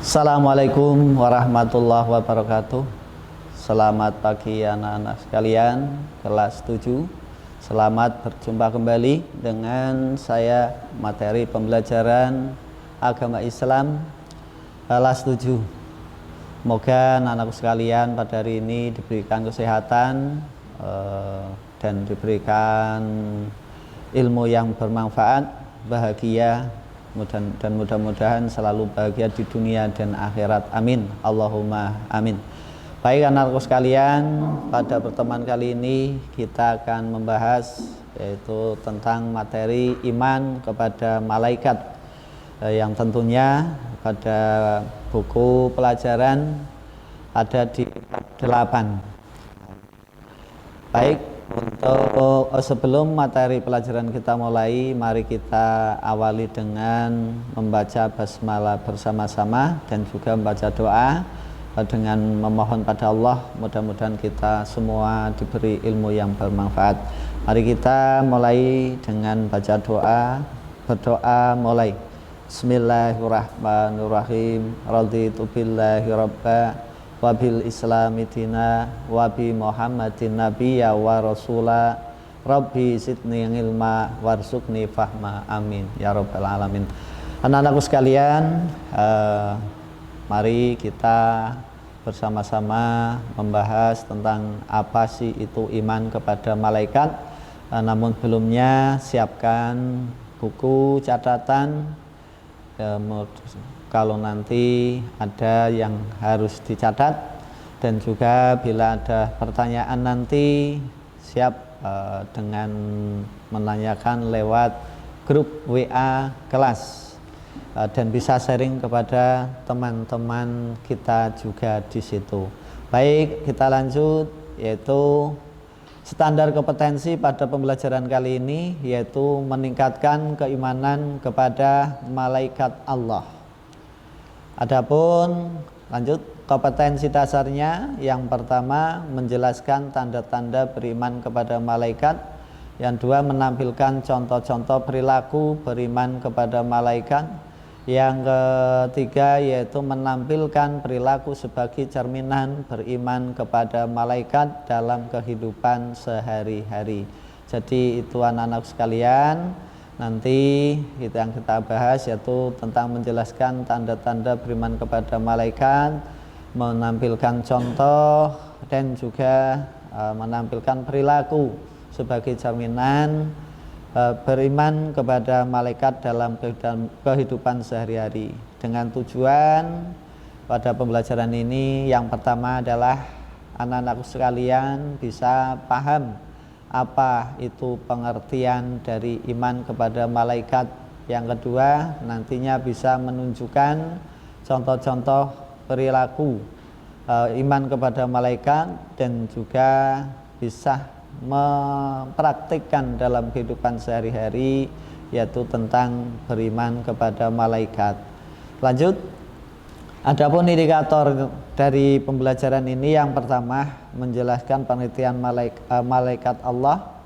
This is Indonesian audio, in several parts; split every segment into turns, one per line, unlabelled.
Assalamualaikum warahmatullahi wabarakatuh. Selamat pagi anak-anak sekalian kelas 7. Selamat berjumpa kembali dengan saya materi pembelajaran agama Islam kelas 7. Semoga anak-anakku sekalian pada hari ini diberikan kesehatan dan diberikan ilmu yang bermanfaat, bahagia, dan mudah-mudahan selalu bahagia di dunia dan akhirat. Amin. Allahumma amin. Baik anak-anakku sekalian, pada pertemuan kali ini kita akan membahas yaitu tentang materi iman kepada malaikat, yang tentunya pada buku pelajaran ada di 8. Baik, untuk sebelum materi pelajaran kita mulai, mari kita awali dengan membaca basmalah bersama-sama dan juga membaca doa dengan memohon pada Allah, mudah-mudahan kita semua diberi ilmu yang bermanfaat. Mari kita mulai dengan baca doa. Berdoa mulai. Bismillahirrahmanirrahim. Raditu billahi rabba wa bil islami dina wa bi muhammadin nabiyya wa rasula rabbi zidni ilma warzuqni fahma. Amin ya rabbal alamin. Anak-anakku sekalian, mari kita bersama-sama membahas tentang apa sih itu iman kepada malaikat. Namun sebelumnya siapkan buku catatan, kalau nanti ada yang harus dicatat, dan juga bila ada pertanyaan nanti siap dengan menanyakan lewat grup WA kelas, dan bisa sharing kepada teman-teman kita juga di situ. Baik, kita lanjut, yaitu standar kompetensi pada pembelajaran kali ini yaitu meningkatkan keimanan kepada malaikat Allah. Adapun lanjut kompetensi dasarnya, yang pertama menjelaskan tanda-tanda beriman kepada malaikat, yang dua menampilkan contoh-contoh perilaku beriman kepada malaikat, yang ketiga yaitu menampilkan perilaku sebagai cerminan beriman kepada malaikat dalam kehidupan sehari-hari. Jadi itu anak-anak sekalian, nanti yang kita bahas yaitu tentang menjelaskan tanda-tanda beriman kepada malaikat, menampilkan contoh, dan juga menampilkan perilaku sebagai cerminan beriman kepada malaikat dalam kehidupan sehari-hari. Dengan tujuan pada pembelajaran ini, yang pertama adalah anak-anakku sekalian bisa paham apa itu pengertian dari iman kepada malaikat. Yang kedua, nantinya bisa menunjukkan contoh-contoh perilaku iman kepada malaikat, dan juga bisa mempraktikkan dalam kehidupan sehari-hari, yaitu tentang beriman kepada malaikat. Lanjut, adapun indikator dari pembelajaran ini, yang pertama menjelaskan pengertian malaikat Allah,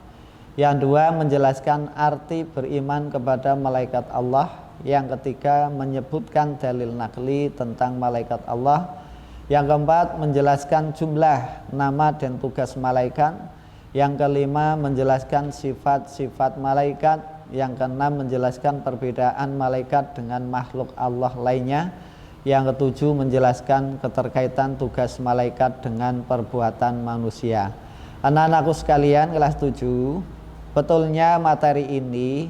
yang dua menjelaskan arti beriman kepada malaikat Allah, yang ketiga menyebutkan dalil nakli tentang malaikat Allah, yang keempat menjelaskan jumlah nama dan tugas malaikat, yang kelima menjelaskan sifat-sifat malaikat, yang keenam menjelaskan perbedaan malaikat dengan makhluk Allah lainnya, yang ketujuh menjelaskan keterkaitan tugas malaikat dengan perbuatan manusia. Anak-anakku sekalian kelas 7, betulnya materi ini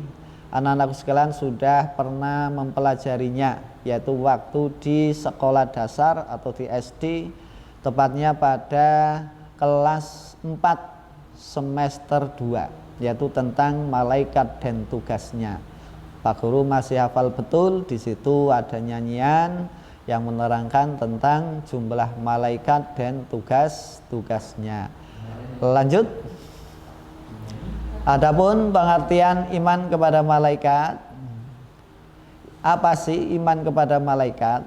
anak-anakku sekalian sudah pernah mempelajarinya, yaitu waktu di sekolah dasar atau di SD, tepatnya pada kelas 4 semester 2, yaitu tentang malaikat dan tugasnya. Pak Guru masih hafal betul, di situ ada nyanyian yang menerangkan tentang jumlah malaikat dan tugas-tugasnya. Lanjut. Adapun pengertian iman kepada malaikat, apa sih iman kepada malaikat?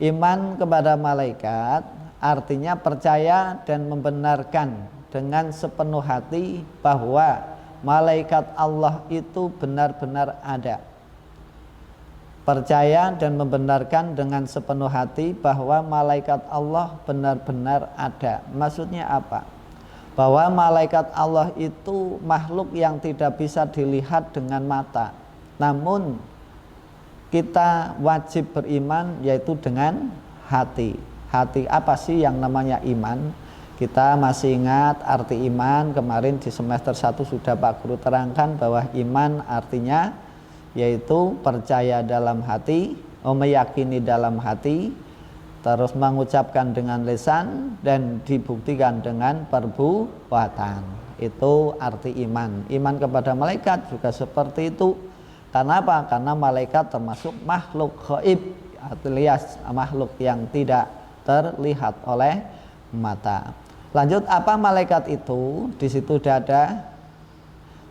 Iman kepada malaikat artinya percaya dan membenarkan dengan sepenuh hati bahwa malaikat Allah itu benar-benar ada. percaya dan membenarkan dengan sepenuh hati bahwa malaikat Allah benar-benar ada. Maksudnya apa? Bahwa malaikat Allah itu makhluk yang tidak bisa dilihat dengan mata, namun kita wajib beriman yaitu dengan hati. Hati apa sih yang namanya iman? Kita masih ingat arti iman, kemarin di semester 1 sudah Pak Guru terangkan bahwa iman artinya yaitu percaya dalam hati, meyakini dalam hati, terus mengucapkan dengan lisan dan dibuktikan dengan perbuatan. Itu arti iman. Iman kepada malaikat juga seperti itu. Karena apa? Karena malaikat termasuk makhluk gaib, alias makhluk yang tidak terlihat oleh mata. Lanjut, apa malaikat itu? Di situ sudah ada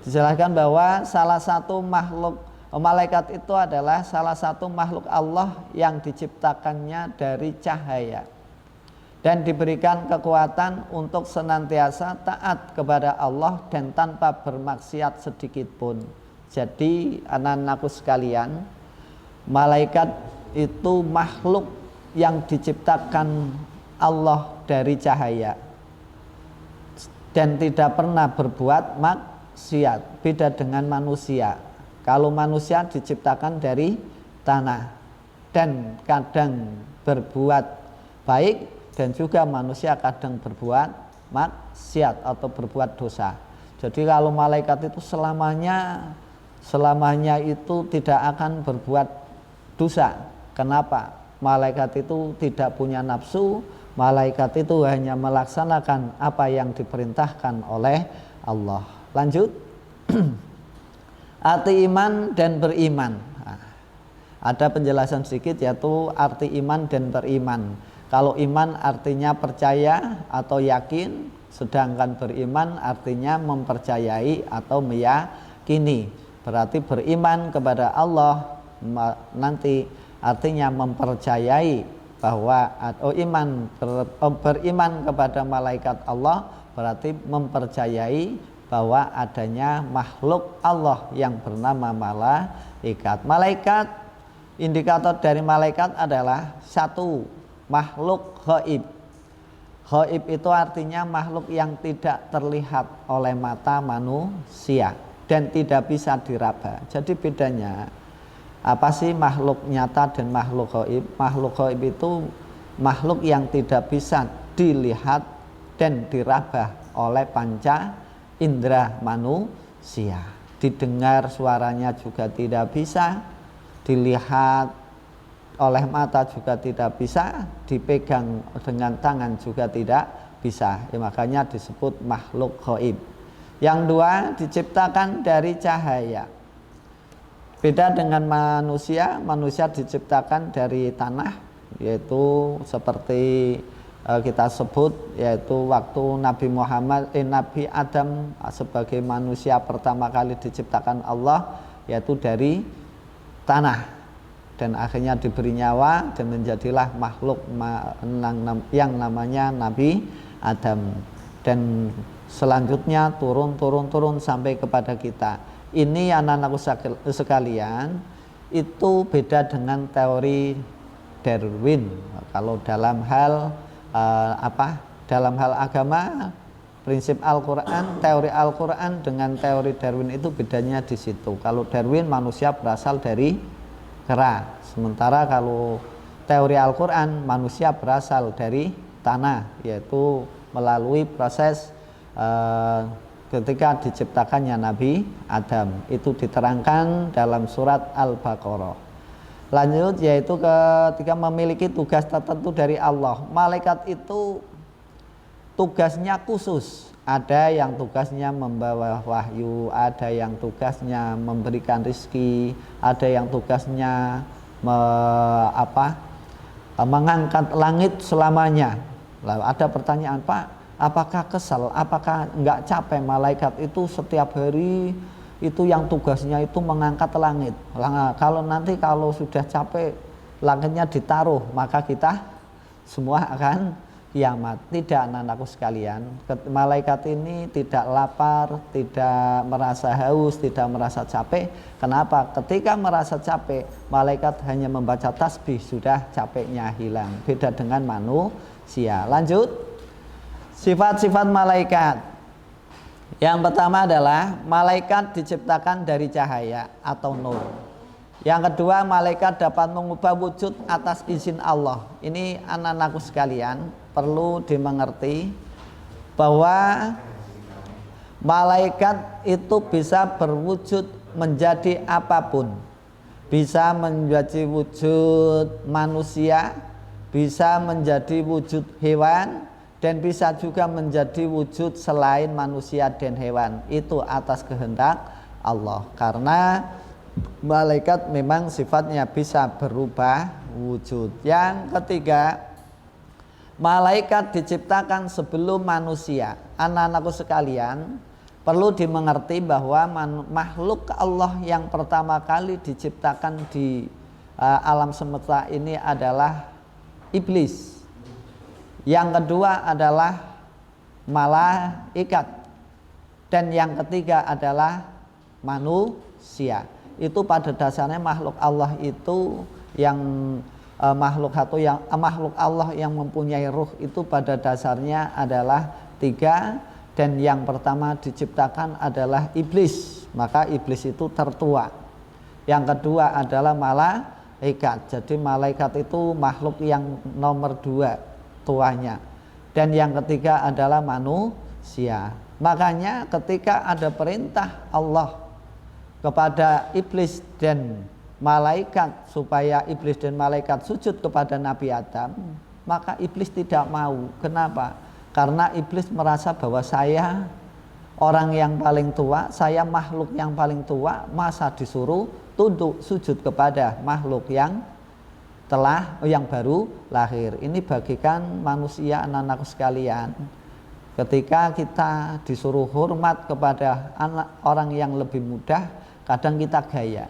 dijelaskan bahwa salah satu makhluk malaikat itu adalah salah satu makhluk Allah yang diciptakannya dari cahaya dan diberikan kekuatan untuk senantiasa taat kepada Allah dan tanpa bermaksiat sedikit pun. Jadi anak-anakku sekalian, malaikat itu makhluk yang diciptakan Allah dari cahaya dan tidak pernah berbuat maksiat. Beda dengan manusia. Kalau manusia diciptakan dari tanah dan kadang berbuat baik, dan juga manusia kadang berbuat maksiat atau berbuat dosa. Jadi kalau malaikat itu selamanya itu tidak akan berbuat dosa. Kenapa? Malaikat itu tidak punya nafsu. Malaikat itu hanya melaksanakan apa yang diperintahkan oleh Allah. Lanjut. Arti iman dan beriman. Ada penjelasan sedikit, yaitu arti iman dan beriman. Kalau iman artinya percaya atau yakin, sedangkan beriman artinya mempercayai atau meyakini. Berarti beriman kepada Allah nanti artinya mempercayai bahwa beriman kepada malaikat Allah berarti mempercayai bahwa adanya makhluk Allah yang bernama malaikat. Malaikat, indikator dari malaikat adalah satu, makhluk gaib. Gaib itu artinya makhluk yang tidak terlihat oleh mata manusia dan tidak bisa diraba. Jadi bedanya apa sih makhluk nyata dan makhluk gaib? Makhluk gaib itu makhluk yang tidak bisa dilihat dan diraba oleh panca indera manusia. Didengar suaranya juga tidak bisa, dilihat oleh mata juga tidak bisa, dipegang dengan tangan juga tidak bisa. Makanya disebut makhluk gaib. Yang dua, diciptakan dari cahaya. Beda dengan manusia, manusia diciptakan dari tanah, yaitu seperti kita sebut, yaitu waktu Nabi Adam sebagai manusia pertama kali diciptakan Allah, yaitu dari tanah, dan akhirnya diberi nyawa dan menjadilah makhluk yang namanya Nabi Adam, dan selanjutnya turun sampai kepada kita. Ini anak-anakku sekalian, itu beda dengan teori Darwin. Kalau dalam hal dalam hal agama, prinsip Al-Quran, teori Al-Quran dengan teori Darwin itu bedanya di situ. Kalau Darwin, manusia berasal dari kera, sementara kalau teori Al-Quran, manusia berasal dari tanah, yaitu melalui proses ketika diciptakannya Nabi Adam. Itu diterangkan dalam surat Al-Baqarah. Lanjut, yaitu ketika memiliki tugas tertentu dari Allah. Malaikat itu tugasnya khusus. Ada yang tugasnya membawa wahyu, ada yang tugasnya memberikan rizki, ada yang tugasnya mengangkat langit selamanya. Lalu ada pertanyaan, Pak, apakah kesal, apakah enggak capek malaikat itu setiap hari itu yang tugasnya itu mengangkat langit? Kalau sudah capek langitnya ditaruh, maka kita semua akan kiamat. Tidak, anak-anakku sekalian, malaikat ini tidak lapar, tidak merasa haus, tidak merasa capek. Kenapa? Ketika merasa capek, malaikat hanya membaca tasbih, sudah capeknya hilang. Beda dengan manusia. Lanjut, sifat-sifat malaikat. Yang pertama adalah malaikat diciptakan dari cahaya atau nur. Yang kedua, malaikat dapat mengubah wujud atas izin Allah. Ini anak-anakku sekalian perlu dimengerti bahwa malaikat itu bisa berwujud menjadi apapun. Bisa menjadi wujud manusia, bisa menjadi wujud hewan, dan bisa juga menjadi wujud selain manusia dan hewan. Itu atas kehendak Allah. Karena malaikat memang sifatnya bisa berubah wujud. Yang ketiga, malaikat diciptakan sebelum manusia. Anak-anakku sekalian, perlu dimengerti bahwa makhluk Allah yang pertama kali diciptakan di alam semesta ini adalah iblis. Yang kedua adalah malaikat. Dan yang ketiga adalah manusia. Itu pada dasarnya makhluk Allah itu yang makhluk Allah yang mempunyai ruh itu pada dasarnya adalah 3, dan yang pertama diciptakan adalah iblis. Maka iblis itu tertua. Yang kedua adalah malaikat. Jadi malaikat itu makhluk yang nomor 2 tuanya. Dan yang ketiga adalah manusia. Makanya ketika ada perintah Allah kepada iblis dan malaikat supaya iblis dan malaikat sujud kepada Nabi Adam, maka iblis tidak mau. Kenapa? Karena iblis merasa bahwa saya orang yang paling tua, saya makhluk yang paling tua, masa disuruh tunduk sujud kepada makhluk yang baru lahir. Ini bagikan manusia, anak-anakku sekalian. Ketika kita disuruh hormat kepada orang yang lebih muda, kadang kita gaya,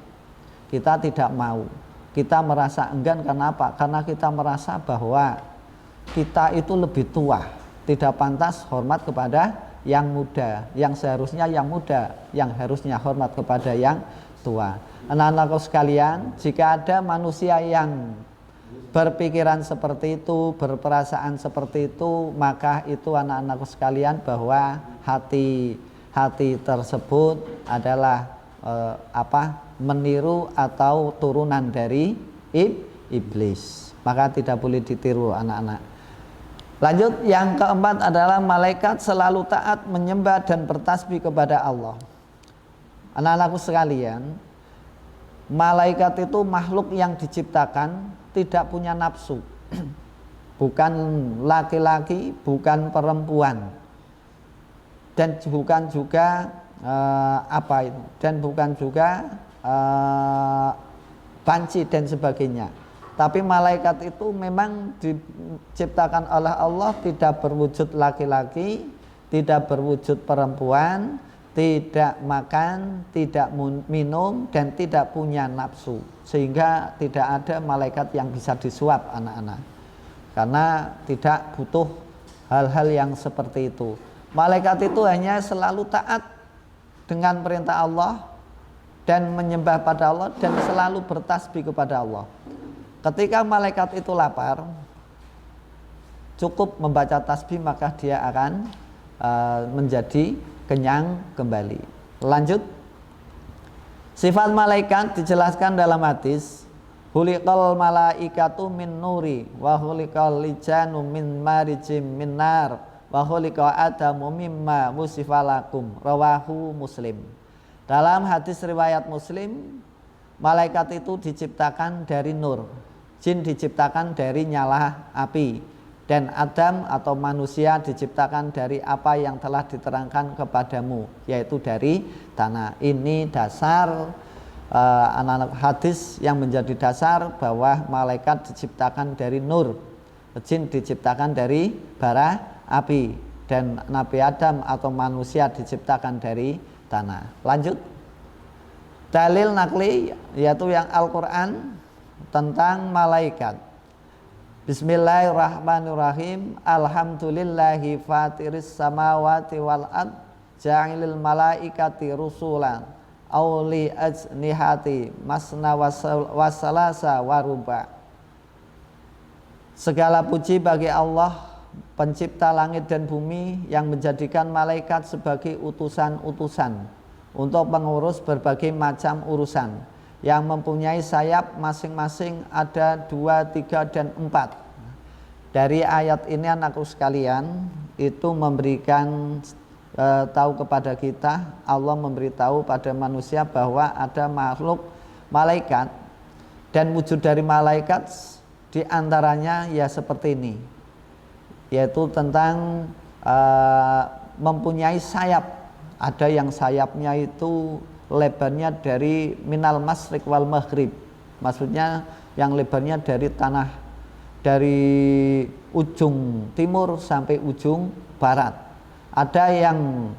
kita tidak mau, kita merasa enggan. Kenapa? Karena kita merasa bahwa kita itu lebih tua, tidak pantas hormat kepada yang muda, yang seharusnya yang muda, yang harusnya hormat kepada yang tua. Anak-anakku sekalian, jika ada manusia yang berpikiran seperti itu, berperasaan seperti itu, maka itu anak-anakku sekalian bahwa hati tersebut adalah meniru atau turunan dari iblis. Maka tidak boleh ditiru, anak-anak. Lanjut, yang keempat adalah malaikat selalu taat menyembah dan bertasbih kepada Allah. Anak-anakku sekalian, malaikat itu makhluk yang diciptakan tidak punya nafsu. Bukan laki-laki, bukan perempuan, dan bukan juga dan bukan juga banci dan sebagainya. Tapi malaikat itu memang diciptakan oleh Allah tidak berwujud laki-laki, tidak berwujud perempuan, tidak makan, tidak minum, dan tidak punya nafsu. Sehingga tidak ada malaikat yang bisa disuap, anak-anak. Karena tidak butuh hal-hal yang seperti itu. Malaikat itu hanya selalu taat dengan perintah Allah dan menyembah pada Allah dan selalu bertasbih kepada Allah. Ketika malaikat itu lapar, cukup membaca tasbih maka dia akan menjadi kenyang kembali. Lanjut, sifat malaikat dijelaskan dalam hadis, huliqal malaikatu min nuri wa huliqal lijanu min marijim min nar wa huliqa adamu mimma musifalakum, rawahu Muslim. Dalam hadis riwayat Muslim, malaikat itu diciptakan dari nur, jin diciptakan dari nyala api, dan Adam atau manusia diciptakan dari apa yang telah diterangkan kepadamu, yaitu dari tanah. Ini dasar anak-anak hadis yang menjadi dasar bahwa malaikat diciptakan dari nur, jin diciptakan dari bara api, dan Nabi Adam atau manusia diciptakan dari tanah. Lanjut, dalil nakli yaitu yang Al-Quran tentang malaikat. Bismillahirrahmanirrahim. Alhamdulillahi fatiris samawati wal ard ja'ilil malaikati rusulan auli ajnihati masna wasalasa waruba. Segala puji bagi Allah, pencipta langit dan bumi, yang menjadikan malaikat sebagai utusan-utusan untuk mengurus berbagai macam urusan, yang mempunyai sayap masing-masing ada 2, 3, dan 4. Dari ayat ini anakku sekalian, itu memberikan tahu kepada kita, Allah memberitahu pada manusia bahwa ada makhluk malaikat, dan wujud dari malaikat diantaranya ya seperti ini, yaitu tentang mempunyai sayap. Ada yang sayapnya itu lebarnya dari minal masrik wal maghrib, maksudnya yang lebarnya dari ujung timur sampai ujung barat. Ada yang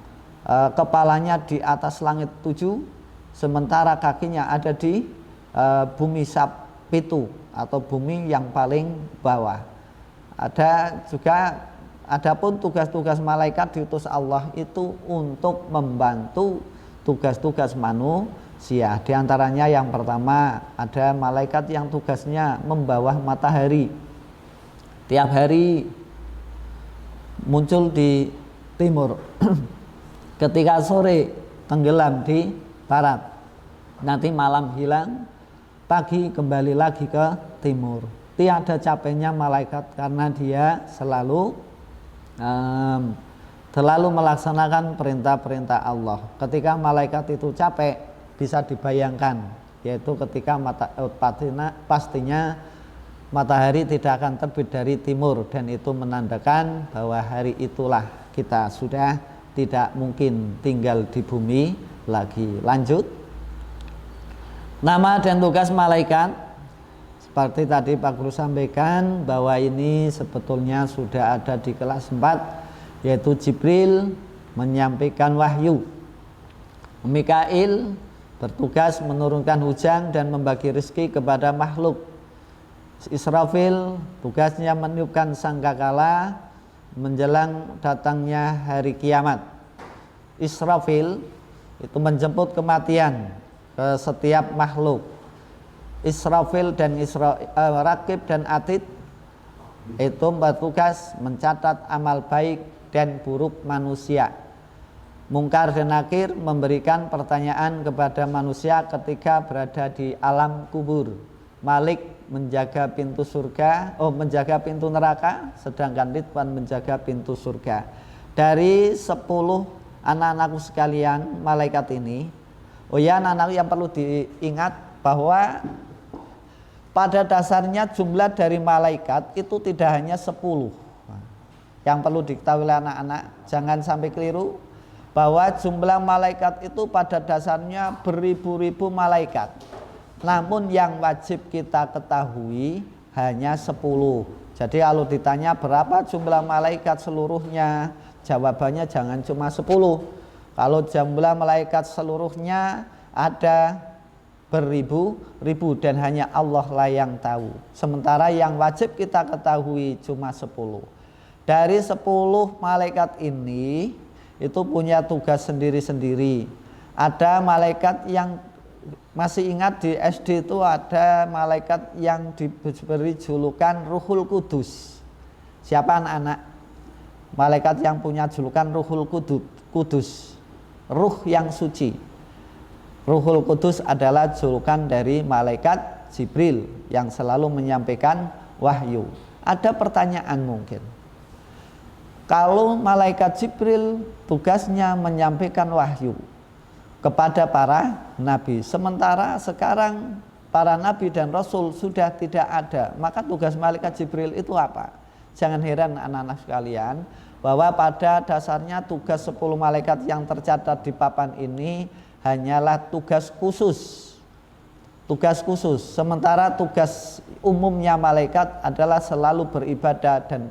kepalanya di atas langit 7, sementara kakinya ada di bumi Sapitu atau bumi yang paling bawah. Adapun tugas-tugas malaikat diutus Allah itu untuk membantu tugas-tugas manusia. Di antaranya yang pertama, ada malaikat yang tugasnya membawa matahari. Tiap hari muncul di timur, ketika sore tenggelam di barat, nanti malam hilang, pagi kembali lagi ke timur. Tiada capeknya malaikat karena dia selalu melaksanakan perintah-perintah Allah. Ketika malaikat itu capek, bisa dibayangkan, yaitu ketika pastinya matahari tidak akan terbit dari timur, dan itu menandakan bahwa hari itulah kita sudah tidak mungkin tinggal di bumi lagi. Lanjut. Nama dan tugas malaikat, seperti tadi Pak Guru sampaikan bahwa ini sebetulnya sudah ada di kelas 4, yaitu Jibril menyampaikan wahyu, Mikail bertugas menurunkan hujan dan membagi rezeki kepada makhluk, Israfil tugasnya meniupkan sangkakala menjelang datangnya hari kiamat. Israfil itu menjemput kematian ke setiap makhluk. Israfil dan Rakib dan Atid itu bertugas mencatat amal baik dan buruk manusia. Mungkar dan Nakir memberikan pertanyaan kepada manusia ketika berada di alam kubur. Malik menjaga pintu menjaga pintu neraka, sedangkan Ridwan menjaga pintu surga. Dari 10 anak-anakku sekalian malaikat ini, anak-anak yang perlu diingat bahwa pada dasarnya jumlah dari malaikat itu tidak hanya 10. Yang perlu diketahui oleh anak-anak, jangan sampai keliru bahwa jumlah malaikat itu pada dasarnya beribu-ribu malaikat. Namun yang wajib kita ketahui hanya 10. Jadi kalau ditanya berapa jumlah malaikat seluruhnya, jawabannya jangan cuma 10. Kalau jumlah malaikat seluruhnya ada beribu-ribu dan hanya Allah lah yang tahu. Sementara yang wajib kita ketahui cuma 10. Dari 10 malaikat ini itu punya tugas sendiri-sendiri. Ada malaikat yang masih ingat di SD itu ada malaikat yang diberi julukan Ruhul Kudus. Siapa anak-anak? Malaikat yang punya julukan Ruhul Kudus, ruh yang suci. Ruhul Kudus adalah julukan dari malaikat Jibril yang selalu menyampaikan wahyu. Ada pertanyaan mungkin, kalau malaikat Jibril tugasnya menyampaikan wahyu kepada para nabi, sementara sekarang para nabi dan rasul sudah tidak ada, maka tugas malaikat Jibril itu apa? Jangan heran anak-anak sekalian bahwa pada dasarnya tugas 10 malaikat yang tercatat di papan ini hanyalah tugas khusus. Sementara tugas umumnya malaikat adalah selalu beribadah dan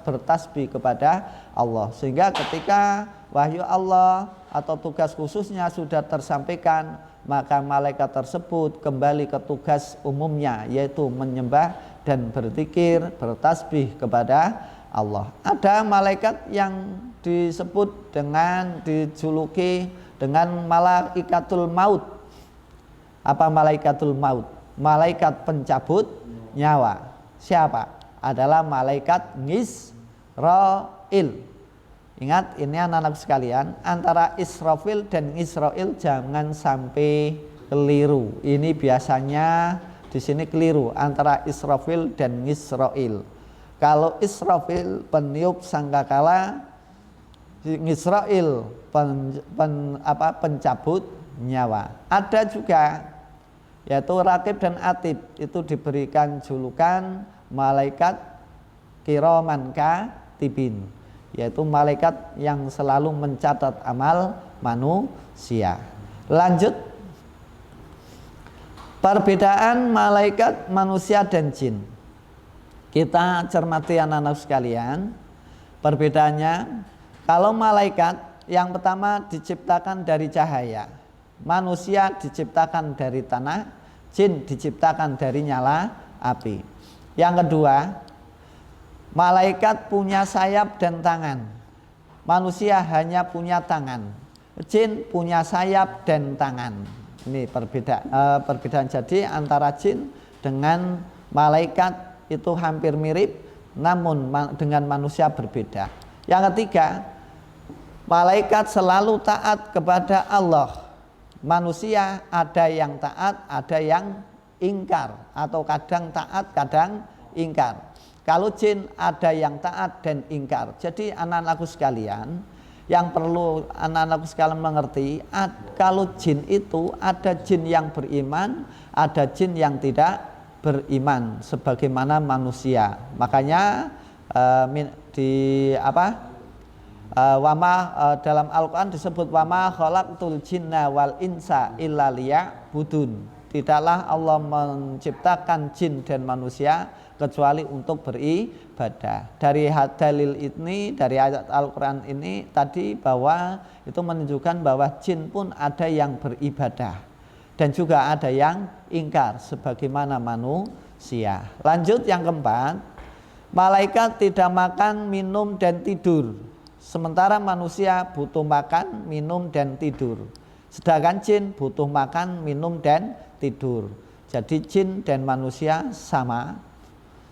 bertasbih kepada Allah. Sehingga ketika wahyu Allah atau tugas khususnya sudah tersampaikan, maka malaikat tersebut kembali ke tugas umumnya, yaitu menyembah dan berzikir, bertasbih kepada Allah. Ada malaikat yang disebut dengan dijuluki dengan malaikatul maut. Apa malaikatul maut? Malaikat pencabut nyawa. Siapa? Adalah malaikat Ngisrail. Ingat ini anak-anak sekalian, antara Israfil dan Israil jangan sampai keliru. Ini biasanya di sini keliru antara Israfil dan Ngisrail. Kalau Israfil peniup sangkakala, Ngisrail pencabut nyawa. Ada juga yaitu Rakib dan Atid, itu diberikan julukan malaikat kiraman katibin, yaitu malaikat yang selalu mencatat amal manusia. Lanjut, perbedaan malaikat manusia dan jin. Kita cermati anak-anak sekalian, perbedaannya. Kalau malaikat yang pertama diciptakan dari cahaya, manusia diciptakan dari tanah, jin diciptakan dari nyala api. Yang kedua, malaikat punya sayap dan tangan, manusia hanya punya tangan, jin punya sayap dan tangan. Ini perbedaan jadi antara jin dengan malaikat itu hampir mirip, namun dengan manusia berbeda. Yang ketiga, malaikat selalu taat kepada Allah. Manusia ada yang taat, ada yang ingkar, atau kadang taat, kadang ingkar. Kalau jin ada yang taat dan ingkar. Jadi anak-anakku sekalian, yang perlu anak-anakku sekalian mengerti, kalau jin itu ada jin yang beriman, ada jin yang tidak beriman sebagaimana manusia. Makanya dalam Al-Quran disebut wama khalaqtul jinna wal insa illa liya'budun. Tidaklah Allah menciptakan jin dan manusia kecuali untuk beribadah. Dari dalil ini, dari ayat Al-Quran ini tadi, bahwa itu menunjukkan bahwa jin pun ada yang beribadah dan juga ada yang ingkar sebagaimana manusia. Lanjut yang keempat, malaikat tidak makan, minum, dan tidur. Sementara manusia butuh makan, minum, dan tidur. Sedangkan jin butuh makan, minum, dan tidur. Jadi jin dan manusia sama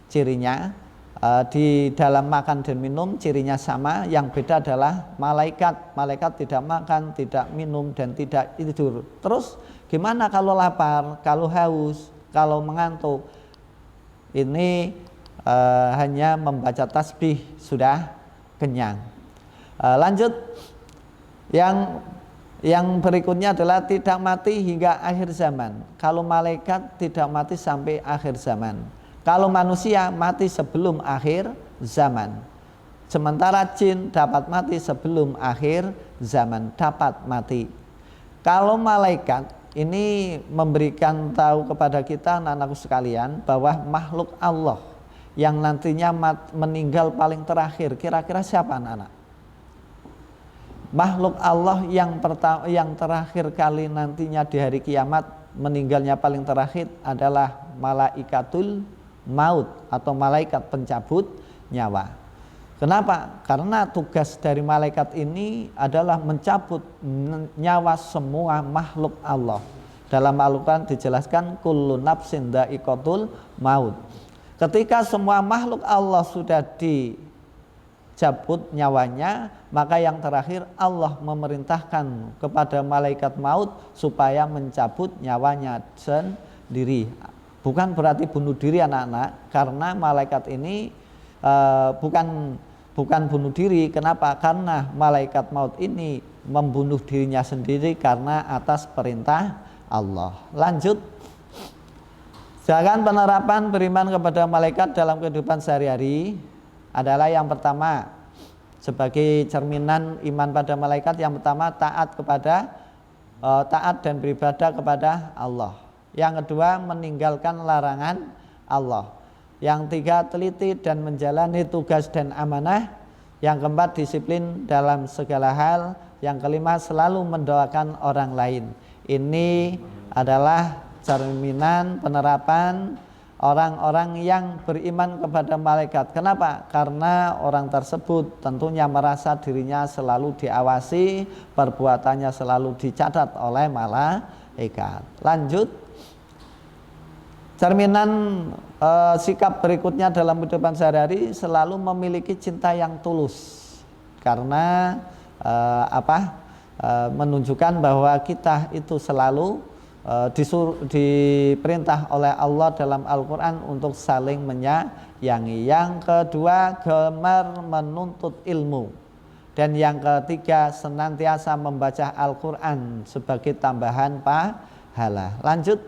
cirinya, di dalam makan dan minum cirinya sama. Yang beda adalah malaikat tidak makan, tidak minum, dan tidak tidur. Terus gimana kalau lapar, kalau haus, kalau mengantuk? Ini hanya membaca tasbih sudah kenyang. Lanjut, yang berikutnya adalah tidak mati hingga akhir zaman. Kalau malaikat tidak mati sampai akhir zaman. Kalau manusia mati sebelum akhir zaman. Sementara jin dapat mati sebelum akhir zaman, dapat mati. Kalau malaikat ini memberikan tahu kepada kita anak-anakku sekalian bahwa makhluk Allah yang nantinya meninggal paling terakhir, kira-kira siapa anak-anak? Makhluk Allah yang terakhir kali nantinya di hari kiamat meninggalnya paling terakhir adalah malaikatul maut atau malaikat pencabut nyawa. Kenapa? Karena tugas dari malaikat ini adalah mencabut nyawa semua makhluk Allah. Dalam Al-Quran dijelaskan kullu nafsin dha'iqatul maut. Ketika semua makhluk Allah sudah dicabut nyawanya, maka yang terakhir Allah memerintahkan kepada malaikat maut supaya mencabut nyawanya sendiri. Bukan berarti bunuh diri anak-anak, karena malaikat ini bukan bunuh diri. Kenapa? Karena malaikat maut ini membunuh dirinya sendiri karena atas perintah Allah. Lanjut, sedangkan penerapan beriman kepada malaikat dalam kehidupan sehari-hari adalah yang pertama, sebagai cerminan iman pada malaikat, yang pertama taat dan beribadah kepada Allah. Yang kedua, meninggalkan larangan Allah. Yang tiga, teliti dan menjalani tugas dan amanah. Yang keempat, disiplin dalam segala hal. Yang kelima, selalu mendoakan orang lain. Ini adalah cerminan penerapan orang-orang yang beriman kepada malaikat. Kenapa? Karena orang tersebut tentunya merasa dirinya selalu diawasi, perbuatannya selalu dicatat oleh malaikat. Lanjut, cerminan sikap berikutnya dalam kehidupan sehari-hari selalu memiliki cinta yang tulus. Karena menunjukkan bahwa kita itu selalu diperintah oleh Allah dalam Al-Quran untuk saling menyayangi. Yang kedua, gemar menuntut ilmu. Dan yang ketiga, senantiasa membaca Al-Quran sebagai tambahan pahala. Lanjut,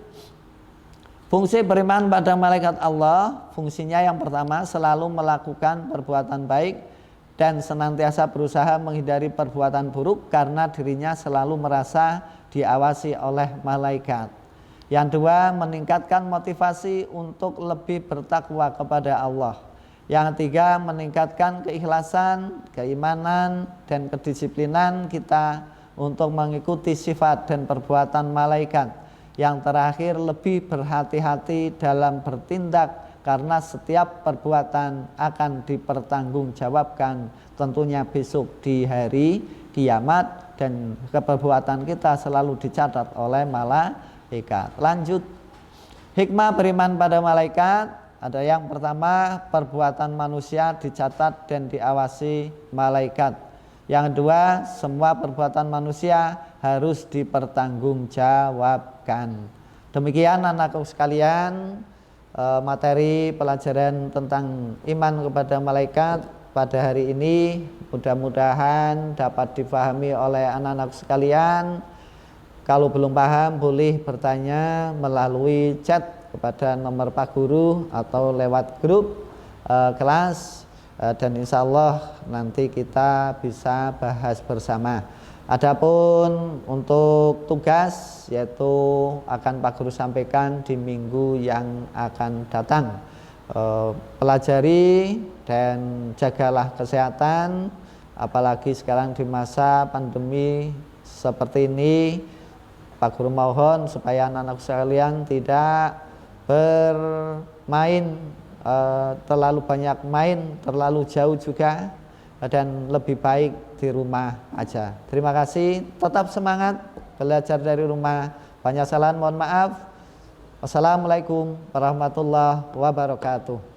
fungsi beriman pada malaikat Allah, fungsinya yang pertama selalu melakukan perbuatan baik dan senantiasa berusaha menghindari perbuatan buruk karena dirinya selalu merasa diawasi oleh malaikat. Yang dua, meningkatkan motivasi untuk lebih bertakwa kepada Allah. Yang ketiga, meningkatkan keikhlasan, keimanan, dan kedisiplinan kita untuk mengikuti sifat dan perbuatan malaikat. Yang terakhir, lebih berhati-hati dalam bertindak karena setiap perbuatan akan dipertanggungjawabkan tentunya besok di hari kiamat, dan perbuatan kita selalu dicatat oleh malaikat. Lanjut, hikmah beriman pada malaikat ada yang pertama, perbuatan manusia dicatat dan diawasi malaikat. Yang kedua, semua perbuatan manusia harus dipertanggungjawabkan. Demikian anakku sekalian, materi pelajaran tentang iman kepada malaikat pada hari ini mudah-mudahan dapat difahami oleh anak-anak sekalian. Kalau belum paham boleh bertanya melalui chat kepada nomor Pak Guru atau lewat grup kelas, dan insya Allah nanti kita bisa bahas bersama. Adapun untuk tugas yaitu akan Pak Guru sampaikan di minggu yang akan datang. Pelajari dan jagalah kesehatan, apalagi sekarang di masa pandemi seperti ini. Pak Guru mohon supaya anak-anak sekalian tidak bermain terlalu banyak main, terlalu jauh juga, dan lebih baik di rumah aja. Terima kasih, tetap semangat belajar dari rumah. Banyak salah, mohon maaf. Wassalamualaikum warahmatullahi wabarakatuh.